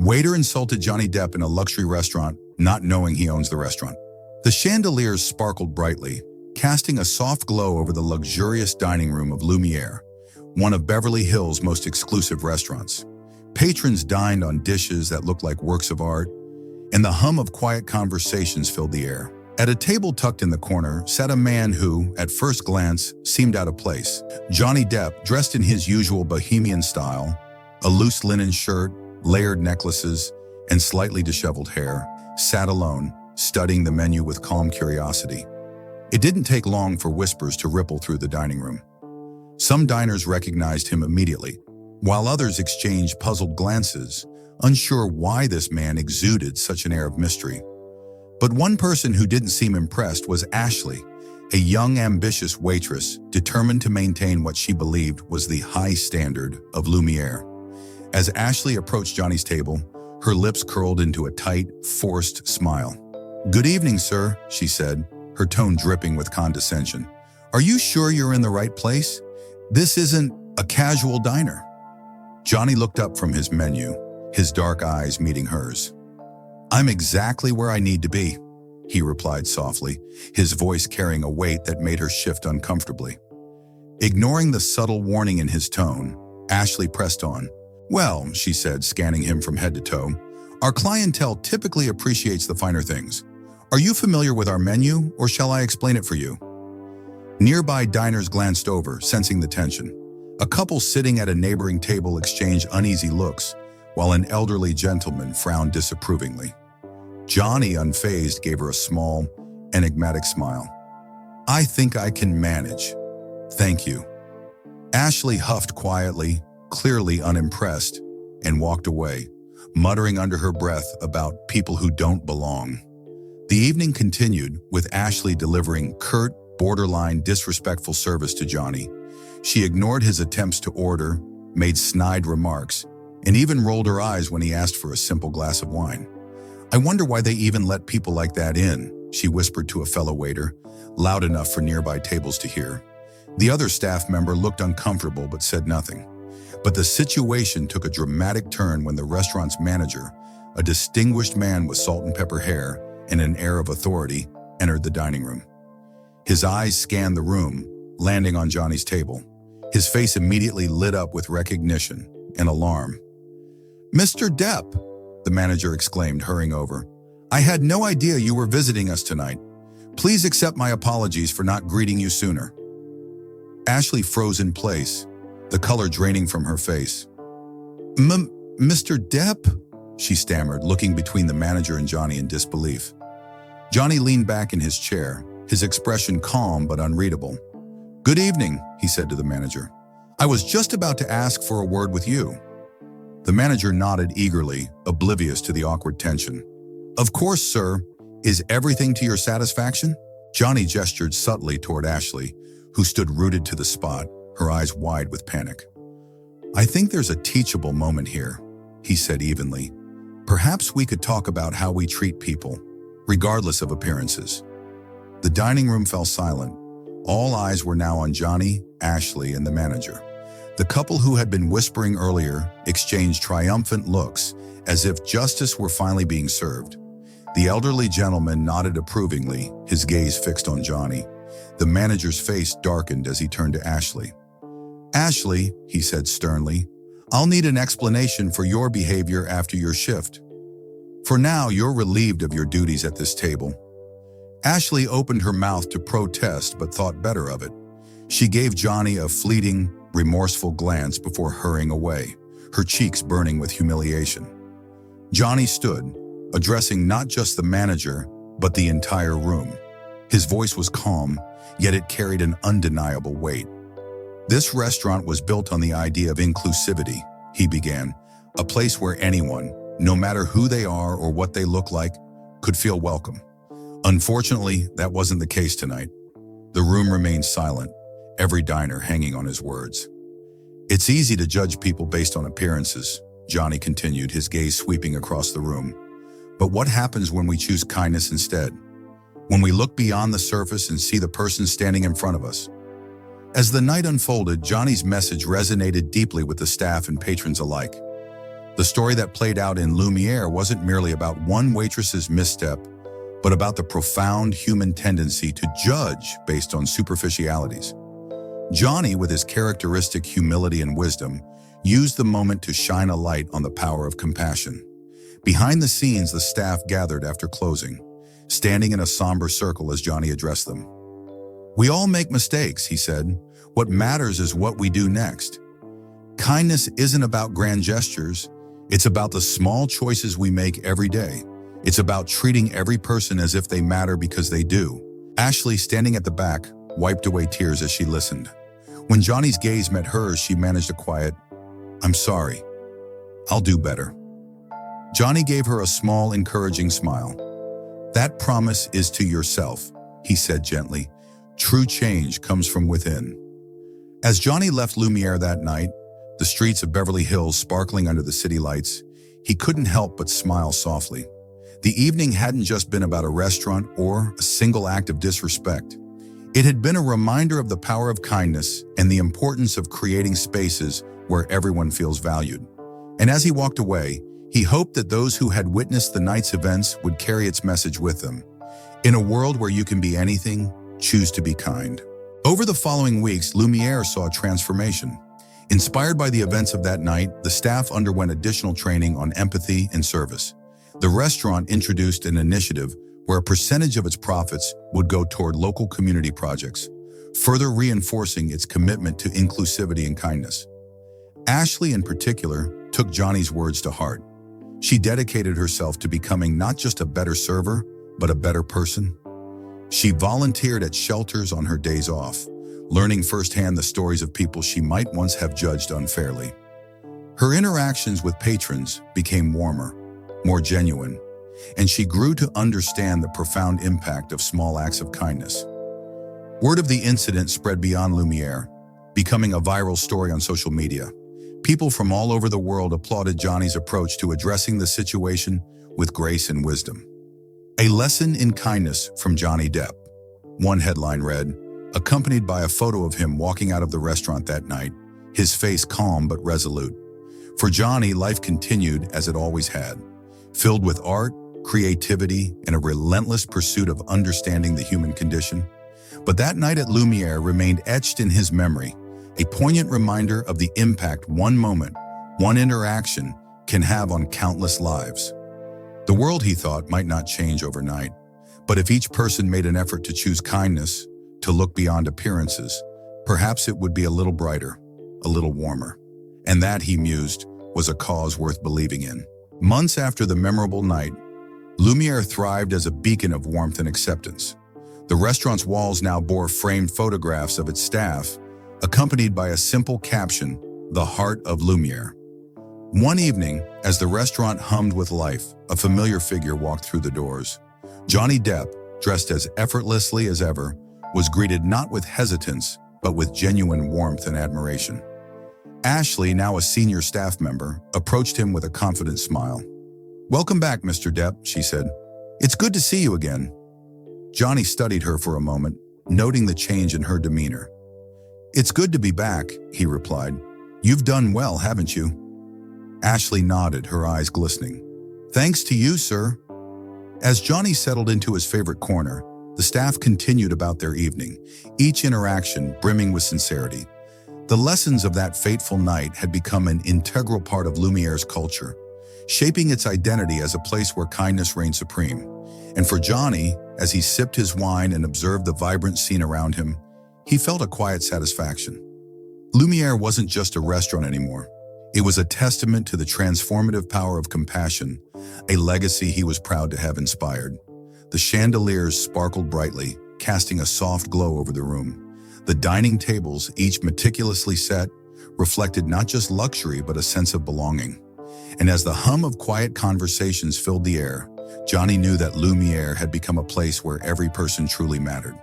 Waiter insulted Johnny Depp in a luxury restaurant, not knowing he owns the restaurant. The chandeliers sparkled brightly, casting a soft glow over the luxurious dining room of Lumiere, one of Beverly Hills' most exclusive restaurants. Patrons dined on dishes that looked like works of art, and the hum of quiet conversations filled the air. At a table tucked in the corner sat a man who, at first glance, seemed out of place. Johnny Depp, dressed in his usual bohemian style, a loose linen shirt, layered necklaces, and slightly disheveled hair, sat alone, studying the menu with calm curiosity. It didn't take long for whispers to ripple through the dining room. Some diners recognized him immediately, while others exchanged puzzled glances, unsure why this man exuded such an air of mystery. But one person who didn't seem impressed was Ashley, a young, ambitious waitress determined to maintain what she believed was the high standard of Lumiere. As Ashley approached Johnny's table, her lips curled into a tight, forced smile. "Good evening, sir," she said, her tone dripping with condescension. "Are you sure you're in the right place? This isn't a casual diner." Johnny looked up from his menu, his dark eyes meeting hers. "I'm exactly where I need to be," he replied softly, his voice carrying a weight that made her shift uncomfortably. Ignoring the subtle warning in his tone, Ashley pressed on. "Well," she said, scanning him from head to toe, "our clientele typically appreciates the finer things. Are you familiar with our menu, or shall I explain it for you?" Nearby diners glanced over, sensing the tension. A couple sitting at a neighboring table exchanged uneasy looks, while an elderly gentleman frowned disapprovingly. Johnny, unfazed, gave her a small, enigmatic smile. "I think I can manage. Thank you." Ashley huffed quietly, clearly unimpressed, and walked away, muttering under her breath about people who don't belong. The evening continued, with Ashley delivering curt, borderline disrespectful service to Johnny. She ignored his attempts to order, made snide remarks, and even rolled her eyes when he asked for a simple glass of wine. "I wonder why they even let people like that in," she whispered to a fellow waiter, loud enough for nearby tables to hear. The other staff member looked uncomfortable but said nothing. But the situation took a dramatic turn when the restaurant's manager, a distinguished man with salt and pepper hair and an air of authority, entered the dining room. His eyes scanned the room, landing on Johnny's table. His face immediately lit up with recognition and alarm. "Mr. Depp," the manager exclaimed, hurrying over. "I had no idea you were visiting us tonight. Please accept my apologies for not greeting you sooner." Ashley froze in place, the color draining from her face. Mr. Depp?" she stammered, looking between the manager and Johnny in disbelief. Johnny leaned back in his chair, his expression calm but unreadable. "Good evening," he said to the manager. "I was just about to ask for a word with you." The manager nodded eagerly, oblivious to the awkward tension. "Of course, sir. Is everything to your satisfaction?" Johnny gestured subtly toward Ashley, who stood rooted to the spot, her eyes wide with panic. "I think there's a teachable moment here," he said evenly. "Perhaps we could talk about how we treat people, regardless of appearances." The dining room fell silent. All eyes were now on Johnny, Ashley, and the manager. The couple who had been whispering earlier exchanged triumphant looks, as if justice were finally being served. The elderly gentleman nodded approvingly, his gaze fixed on Johnny. The manager's face darkened as he turned to Ashley. "Ashley," he said sternly, "I'll need an explanation for your behavior after your shift. For now, you're relieved of your duties at this table." Ashley opened her mouth to protest but thought better of it. She gave Johnny a fleeting, remorseful glance before hurrying away, her cheeks burning with humiliation. Johnny stood, addressing not just the manager, but the entire room. His voice was calm, yet it carried an undeniable weight. "This restaurant was built on the idea of inclusivity," he began, "a place where anyone, no matter who they are or what they look like, could feel welcome. Unfortunately, that wasn't the case tonight." The room remained silent, every diner hanging on his words. "It's easy to judge people based on appearances," Johnny continued, his gaze sweeping across the room. "But what happens when we choose kindness instead? When we look beyond the surface and see the person standing in front of us?" As the night unfolded, Johnny's message resonated deeply with the staff and patrons alike. The story that played out in Lumiere wasn't merely about one waitress's misstep, but about the profound human tendency to judge based on superficialities. Johnny, with his characteristic humility and wisdom, used the moment to shine a light on the power of compassion. Behind the scenes, the staff gathered after closing, standing in a somber circle as Johnny addressed them. "We all make mistakes," he said. "What matters is what we do next. Kindness isn't about grand gestures. It's about the small choices we make every day. It's about treating every person as if they matter because they do." Ashley, standing at the back, wiped away tears as she listened. When Johnny's gaze met hers, she managed a quiet, "I'm sorry. I'll do better." Johnny gave her a small, encouraging smile. "That promise is to yourself," he said gently. "True change comes from within." As Johnny left Lumiere that night, the streets of Beverly Hills sparkling under the city lights, he couldn't help but smile softly. The evening hadn't just been about a restaurant or a single act of disrespect. It had been a reminder of the power of kindness and the importance of creating spaces where everyone feels valued. And as he walked away, he hoped that those who had witnessed the night's events would carry its message with them. In a world where you can be anything, choose to be kind. Over the following weeks, Lumiere saw a transformation. Inspired by the events of that night, the staff underwent additional training on empathy and service. The restaurant introduced an initiative where a percentage of its profits would go toward local community projects, further reinforcing its commitment to inclusivity and kindness. Ashley, in particular, took Johnny's words to heart. She dedicated herself to becoming not just a better server, but a better person. She volunteered at shelters on her days off, learning firsthand the stories of people she might once have judged unfairly. Her interactions with patrons became warmer, more genuine, and she grew to understand the profound impact of small acts of kindness. Word of the incident spread beyond Lumiere, becoming a viral story on social media. People from all over the world applauded Johnny's approach to addressing the situation with grace and wisdom. "A lesson in kindness from Johnny Depp," one headline read, accompanied by a photo of him walking out of the restaurant that night, his face calm but resolute. For Johnny, life continued as it always had, filled with art, creativity, and a relentless pursuit of understanding the human condition. But that night at Lumiere remained etched in his memory, a poignant reminder of the impact one moment, one interaction, can have on countless lives. The world, he thought, might not change overnight, but if each person made an effort to choose kindness, to look beyond appearances, perhaps it would be a little brighter, a little warmer. And that, he mused, was a cause worth believing in. Months after the memorable night, Lumiere thrived as a beacon of warmth and acceptance. The restaurant's walls now bore framed photographs of its staff, accompanied by a simple caption, "The Heart of Lumiere." One evening, as the restaurant hummed with life, a familiar figure walked through the doors. Johnny Depp, dressed as effortlessly as ever, was greeted not with hesitance, but with genuine warmth and admiration. Ashley, now a senior staff member, approached him with a confident smile. "Welcome back, Mr. Depp," she said. "It's good to see you again." Johnny studied her for a moment, noting the change in her demeanor. "It's good to be back," he replied. "You've done well, haven't you?" Ashley nodded, her eyes glistening. "Thanks to you, sir." As Johnny settled into his favorite corner, the staff continued about their evening, each interaction brimming with sincerity. The lessons of that fateful night had become an integral part of Lumiere's culture, shaping its identity as a place where kindness reigned supreme. And for Johnny, as he sipped his wine and observed the vibrant scene around him, he felt a quiet satisfaction. Lumiere wasn't just a restaurant anymore. It was a testament to the transformative power of compassion, a legacy he was proud to have inspired. The chandeliers sparkled brightly, casting a soft glow over the room. The dining tables, each meticulously set, reflected not just luxury but a sense of belonging. And as the hum of quiet conversations filled the air, Johnny knew that Lumiere had become a place where every person truly mattered.